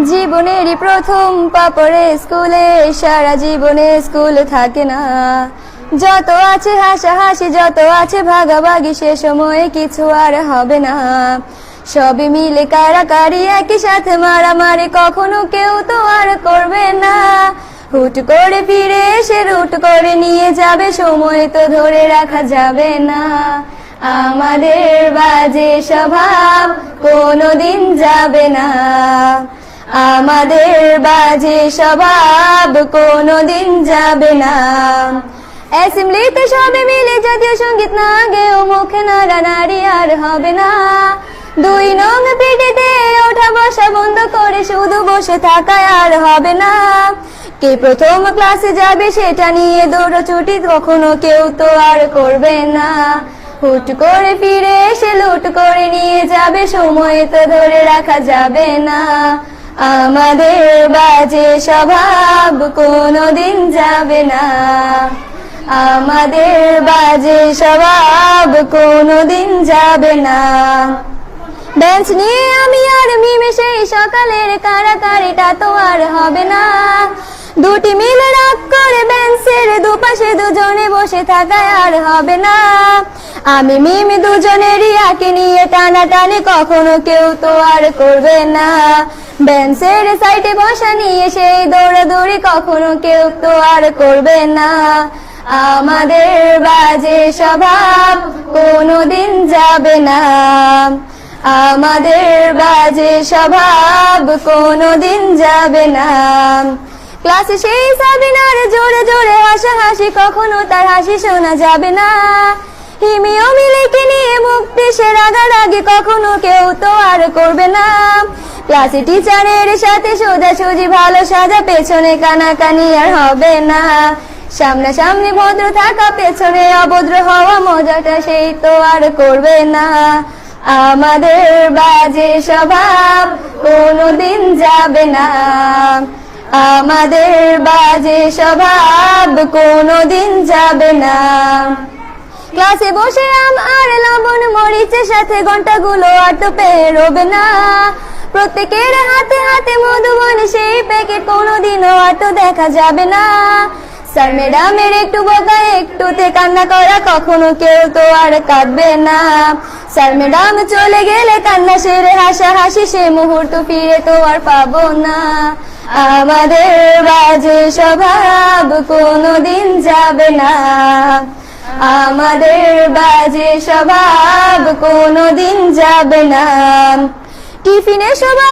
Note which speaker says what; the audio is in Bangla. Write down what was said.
Speaker 1: জীবনেরই প্রথম পা পড়ে স্কুলে, সারা জীবনে স্কুল থাকে না। যত আছে হাসাহাসি, যত আছে ভাগাভাগি, সে সময়ে কিছু আর হবে না। সবই মিলে কারাকারি, একই সাথে মারামারি, কখনো কেউ তো আর করবে না। হুট করে ফিরে এসে রুট করে নিয়ে যাবে, সময় তো ধরে রাখা যাবে না। আমাদের বাজে স্বভাব কোনোদিন যাবে না, আমাদের বাজে স্বভাব কোনোদিন যাবে না। অ্যাসেম্বলিতে সবে মিলে জাতীয় সঙ্গীত না গেও মুখে নাড়ানাড়ি আর হবে না। 2 নং পিটিতে ওঠা বসা বন্ধ করে শুধু বসে থাকায় আর হবে না। কে প্রথম ক্লাসে যাবে সেটা নিয়ে দৌড়ছুটি কখনো কেউ তো আর করবে না। হুট করে ফিরে এসে লুট করে নিয়ে যাবে, সময় তো ধরে রাখা যাবে না। আমাদের বাজে স্বভাব কোনোদিন যাবে না, আমাদের বাজে স্বভাব কোনোদিন যাবে না। বেঞ্চ নিয়ে আমি আর মিমে সেই সকালের কারাকারিটা তো আর হবে না। দুটি মিলে রাগ করে বেঞ্চের দুপাশে দুজনে বসে থাকায় আর হবে না। আমি মিমি দুজনেরই আঁকে নিয়ে টানাটানি কখনো কেউ তো আর করবে না। বেঞ্চের সাইডে বসা নিয়ে সেই দৌড়াদৌড়ি কখনো কেউ তো আর করবে না। আমাদের বাজে স্বভাব কোনোদিন যাবে না, আমাদের বাজে স্বভাব কোনোদিন যাবে না। ক্লাসে সেই সাবিনার জোরে জোরে হাসাহাসি, কখনো তার হাসি শোনা যাবে না। হিমি অমিলিকে নিয়ে মুক্তি সে রাগারাগি কখনো কেউ তো আর করবে না। ক্লাসে টিচারের সাথে সোজাসুজি ভালো সাজা, পেছনে কানাকানি আর হবে না। সামনাসামনি ভদ্র থাকা, পেছনে অভদ্র হওয়া, মজাটা সেই তো আর করবে না। আমাদের বাজে স্বভাব কোনোদিন যাবে না, আমাদের বাজে স্বভাব কোনোদিন যাবে না। ক্লাসে বসে আম আর লবণ মরিচের সাথে ঘন্টাগুলো আর তো পেরোবে না। প্রত্যেকের হাতে হাতে মধুবন সেই প্যাকেট কোনোদিনও আর তো দেখা যাবে না। স্যার ম্যাডামের একটু বকা একটুতে কান্না করা, কখনো কেউ তো আর কাঁদবে না। স্যার ম্যাডাম চলে গেলে কান্না সেরে হাসাহাসি, সে মুহূর্ত ফিরে তো আর পাবো না। আমাদের বাজে স্বভাব কোনোদিন যাবে না, আমাদের বাজে স্বভাব কোনোদিন যাবে না। টিফিনে সবাই